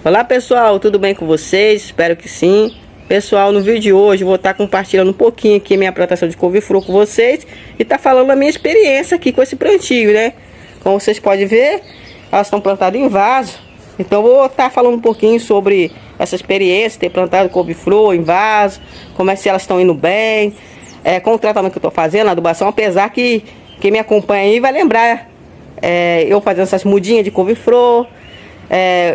Olá pessoal, tudo bem com vocês? Espero que sim. Pessoal, no vídeo de hoje eu vou estar compartilhando um pouquinho aqui minha plantação de couve-flor com vocês e tá falando a minha experiência aqui com esse plantio, né? Como vocês podem ver, elas estão plantadas em vaso. Então eu vou estar falando um pouquinho sobre essa experiência, ter plantado couve-flor em vaso, como é que elas estão indo bem, com o tratamento que eu estou fazendo, a adubação, apesar que quem me acompanha aí vai lembrar eu fazendo essas mudinhas de couve-flor,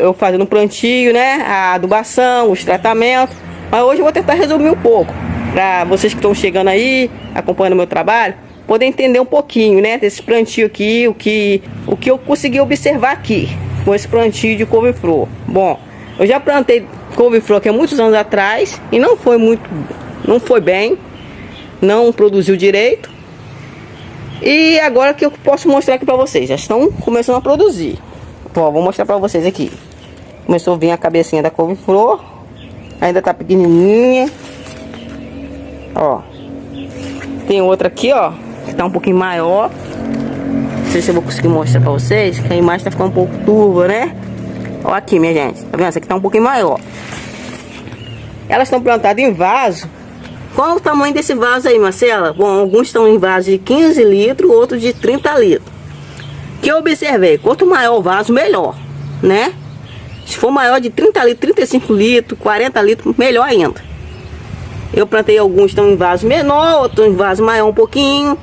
eu fazendo um plantio, né, a adubação, os tratamentos. Mas hoje eu vou tentar resumir um pouco, para vocês que estão chegando aí, acompanhando o meu trabalho, poder entender um pouquinho, né, desse plantio aqui, o que eu consegui observar aqui, com esse plantio de couve-flor. Bom, eu já plantei couve-flor aqui há muitos anos atrás, e não foi bem, não produziu direito. E agora que eu posso mostrar aqui para vocês, já estão começando a produzir. Ó, vou mostrar para vocês aqui. Começou a vir a cabecinha da couve-flor, ainda tá pequenininha. Ó, tem outra aqui, ó, que tá um pouquinho maior. Não sei se eu vou conseguir mostrar para vocês, que a imagem tá ficando um pouco turva, né? Ó, aqui, minha gente, tá vendo? Essa aqui tá um pouquinho maior. Elas estão plantadas em vaso. Qual o tamanho desse vaso aí, Marcela? Bom, alguns estão em vaso de 15 litros, outros de 30 litros. Que eu observei, quanto maior o vaso, melhor, né? Se for maior de 30 litros, 35 litros, 40 litros, melhor ainda. Eu plantei alguns estão em vaso menor, outros em vaso maior um pouquinho,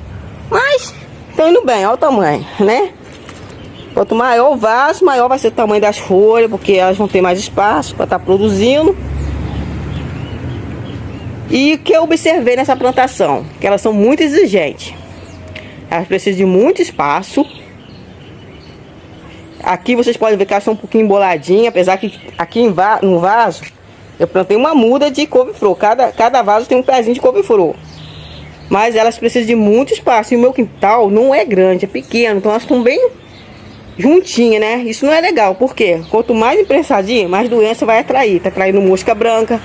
mas estão indo bem, olha o tamanho, né? Quanto maior o vaso, maior vai ser o tamanho das folhas, porque elas vão ter mais espaço para estar produzindo. E o que eu observei nessa plantação? Que elas são muito exigentes. Elas precisam de muito espaço. Aqui vocês podem ver que elas são um pouquinho emboladinhas. Apesar que aqui no vaso eu plantei uma muda de couve-flor. Cada vaso tem um pezinho de couve-flor. Mas elas precisam de muito espaço. E o meu quintal não é grande, é pequeno. Então elas estão bem juntinhas, né? Isso não é legal. Por quê? Quanto mais imprensadinha, mais doença vai atrair. Tá atraindo mosca branca.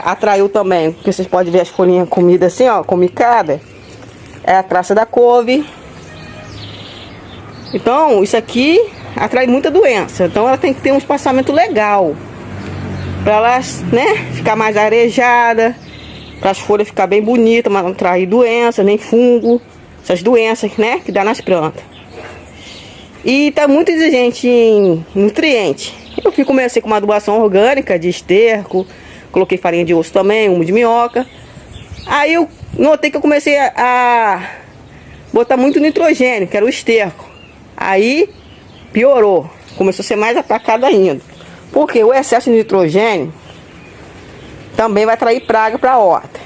Atraiu também, porque vocês podem ver as folhinhas comidas assim, ó, comicada. É a traça da couve. Então, isso aqui atrai muita doença. Então, ela tem que ter um espaçamento legal para elas, né, ficar mais arejada, para as folhas ficar bem bonitas, mas não atrair doença, nem fungo, essas doenças, né, que dá nas plantas. E tá muito exigente em nutrientes. Eu comecei com uma adubação orgânica de esterco. Coloquei farinha de osso também, humo de minhoca. Aí eu notei que eu comecei a botar muito nitrogênio, que era o esterco. Aí piorou, começou a ser mais atacado ainda. Porque o excesso de nitrogênio também vai atrair praga para a horta.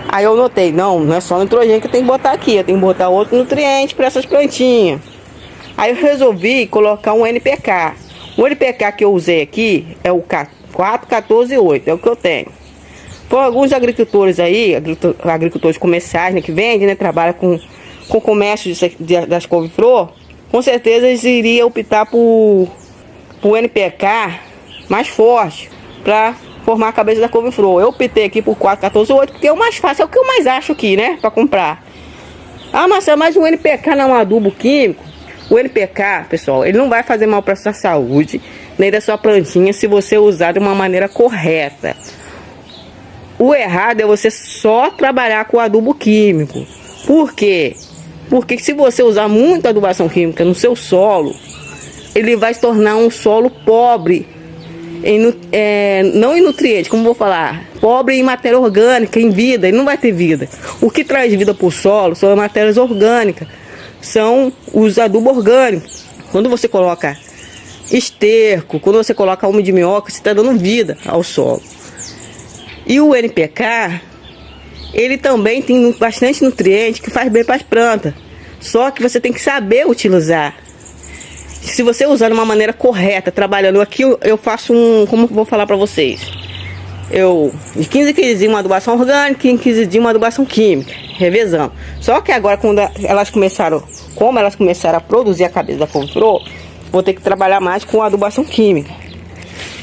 Aí eu notei, não é só nitrogênio que eu tenho que botar aqui, eu tenho que botar outro nutriente para essas plantinhas. Aí eu resolvi colocar um NPK. O NPK que eu usei aqui é o 4,14,8, é o que eu tenho. Então alguns agricultores aí, agricultores comerciais, né, que vendem, né, trabalham com comércio das couve-flor, com certeza eles iriam optar por NPK mais forte para formar a cabeça da couve-flor. Eu optei aqui por 4,14,8 porque é o mais fácil, é o que eu mais acho aqui, né, para comprar. Ah, Marcelo, mas o NPK não é um adubo químico? O NPK, pessoal, ele não vai fazer mal para sua saúde, nem da sua plantinha, se você usar de uma maneira correta. O errado é você só trabalhar com adubo químico. Por quê? Porque se você usar muita adubação química no seu solo, ele vai se tornar um solo pobre, não em nutrientes, como vou falar, pobre em matéria orgânica, em vida, ele não vai ter vida. O que traz vida para o solo são as matérias orgânicas, são os adubos orgânicos. Quando você coloca esterco, quando você coloca humo de minhoca, você está dando vida ao solo. E o NPK, ele também tem bastante nutriente que faz bem para as plantas. Só que você tem que saber utilizar. Se você usar de uma maneira correta, trabalhando aqui, eu faço como eu vou falar para vocês. De 15 quilos uma adubação orgânica e 15 dias uma adubação química, revezando. Só que agora, como elas começaram a produzir a cabeça da couve-flor, vou ter que trabalhar mais com a adubação química.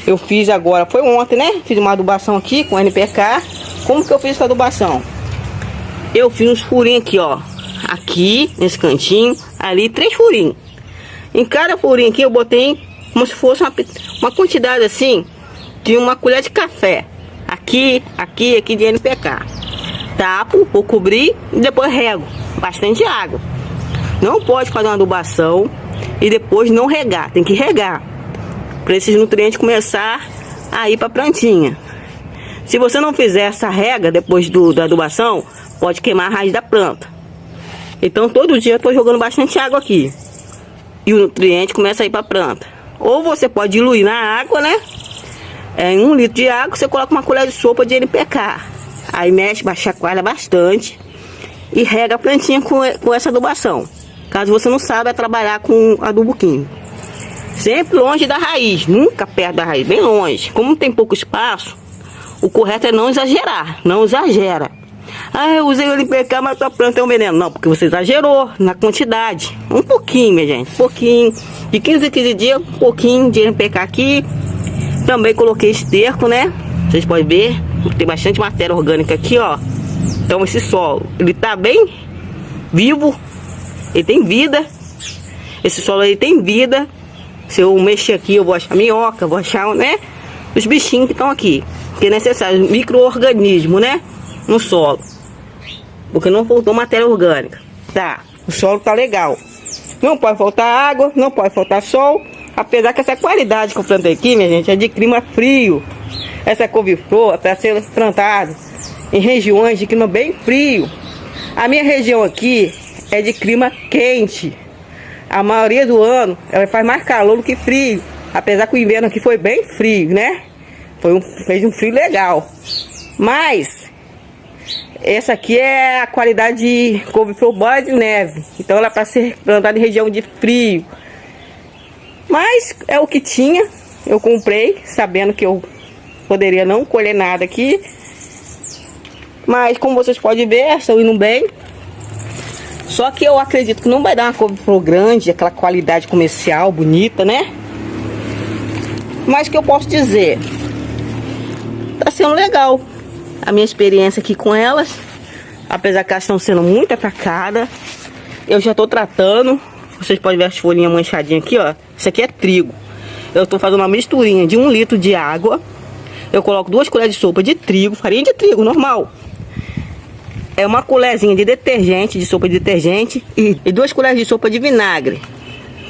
Eu fiz agora, foi ontem, né? Fiz uma adubação aqui com NPK. Como que eu fiz essa adubação? Eu fiz uns furinhos aqui, ó. Aqui, nesse cantinho, ali, 3 furinhos. Em cada furinho aqui eu botei como se fosse uma quantidade assim de uma colher de café. Aqui de NPK. Tapo, vou cobrir e depois rego. Bastante água. Não pode fazer uma adubação e depois não regar. Tem que regar para esses nutrientes começar a ir para a plantinha. Se você não fizer essa rega depois da adubação, pode queimar a raiz da planta. Então todo dia eu estou jogando bastante água aqui. E o nutriente começa a ir para a planta. Ou você pode diluir na água, né? Em 1 litro de água você coloca uma colher de sopa de NPK. Aí mexe, chacoalha bastante e rega a plantinha com essa adubação. Caso você não saiba trabalhar com adubo químico. Sempre longe da raiz, nunca perto da raiz, bem longe. Como tem pouco espaço, o correto é não exagerar, não exagera. Ah, eu usei o NPK, mas tua planta é um veneno. Não, porque você exagerou na quantidade. Um pouquinho, minha gente, um pouquinho. De 15 em 15 dias, um pouquinho de NPK aqui. Também coloquei esterco, né? Vocês podem ver, tem bastante matéria orgânica aqui, ó. Então esse solo, ele tá bem vivo. Ele tem vida. Esse solo aí tem vida. Se eu mexer aqui, eu vou achar minhoca, vou achar, né, os bichinhos que estão aqui. Que é necessário, micro-organismo, né, no solo. Porque não faltou matéria orgânica. Tá, o solo tá legal. Não pode faltar água, não pode faltar sol. Apesar que essa qualidade que eu plantei aqui, minha gente, é de clima frio. Essa couve-flor é para ser plantada em regiões de clima bem frio. A minha região aqui é de clima quente. A maioria do ano ela faz mais calor do que frio. Apesar que o inverno aqui foi bem frio, né? Fez um frio legal. Mas essa aqui é a qualidade de couve-flor bola de neve. Então ela é para ser plantada em região de frio. Mas é o que tinha. Eu comprei sabendo que eu poderia não colher nada aqui. Mas como vocês podem ver, estão indo bem. Só que eu acredito que não vai dar uma couve-flor grande, aquela qualidade comercial, bonita, né? Mas que eu posso dizer, tá sendo legal a minha experiência aqui com elas. Apesar que elas estão sendo muito atacadas. Eu já tô tratando. Vocês podem ver as folhinhas manchadinhas aqui, ó. Isso aqui é trigo. Eu tô fazendo uma misturinha de 1 litro de água. Eu coloco 2 colheres de sopa de trigo, farinha de trigo, normal. É uma colherzinha de detergente, de sopa de detergente e 2 colheres de sopa de vinagre.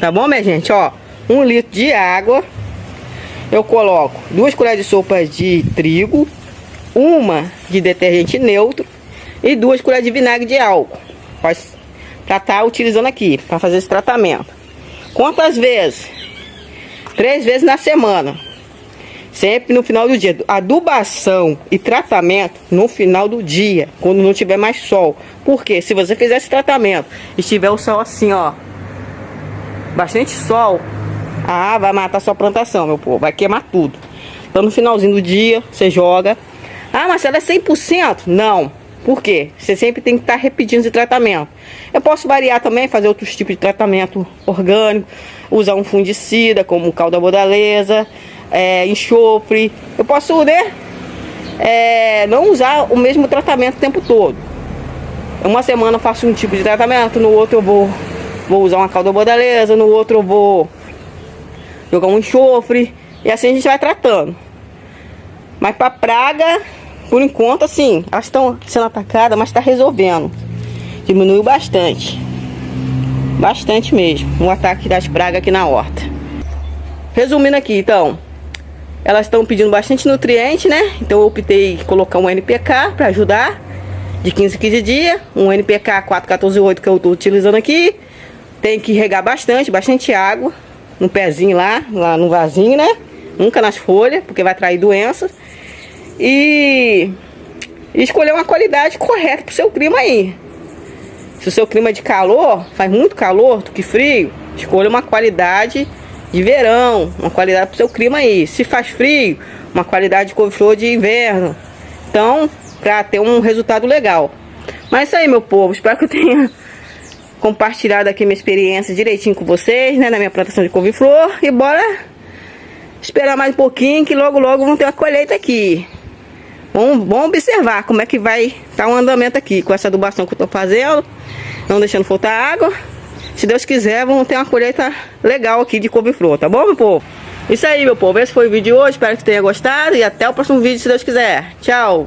Tá bom, minha gente? Ó, 1 litro de água. Eu coloco 2 colheres de sopa de trigo, 1 de detergente neutro e 2 colheres de vinagre de álcool. Pra estar utilizando aqui, para fazer esse tratamento. Quantas vezes? 3 vezes na semana. Sempre no final do dia. Adubação e tratamento no final do dia, quando não tiver mais sol. Porque se você fizer esse tratamento e tiver o sol assim, ó, bastante sol, vai matar sua plantação, meu povo. Vai queimar tudo. Então no finalzinho do dia, você joga. Mas ela é 100%? Não. Por quê? Você sempre tem que estar repetindo esse tratamento. Eu posso variar também, fazer outros tipos de tratamento orgânico. Usar um fungicida, como cal da bordaleza, enxofre. Eu posso, né, não usar o mesmo tratamento o tempo todo. Uma semana eu faço um tipo de tratamento, no outro eu vou usar uma cal da bordaleza, no outro eu vou jogar um enxofre. E assim a gente vai tratando. Mas para praga, por enquanto, assim, elas estão sendo atacadas, mas está resolvendo. Diminuiu bastante. Bastante mesmo. O ataque das pragas aqui na horta. Resumindo aqui, então. Elas estão pedindo bastante nutriente, né? Então eu optei em colocar um NPK para ajudar. De 15 em 15 dias. Um NPK 4148 que eu estou utilizando aqui. Tem que regar bastante água. No pezinho lá no vasinho, né? Nunca nas folhas, porque vai atrair doenças. E escolher uma qualidade correta pro seu clima aí. Se o seu clima é de calor, faz muito calor do que frio, escolha uma qualidade de verão, uma qualidade pro seu clima aí. Se faz frio, uma qualidade de couve-flor de inverno. Então, pra ter um resultado legal. Mas é isso aí, meu povo. Espero que eu tenha compartilhado aqui minha experiência direitinho com vocês, né, na minha plantação de couve-flor. E bora esperar mais um pouquinho, que logo vão ter uma colheita aqui. Vamos observar como é que vai estar o andamento aqui com essa adubação que eu tô fazendo, não deixando faltar água. Se Deus quiser, vamos ter uma colheita legal aqui de couve-flor, tá bom, meu povo? Isso aí, meu povo. Esse foi o vídeo de hoje. Espero que tenha gostado. E até o próximo vídeo, se Deus quiser. Tchau.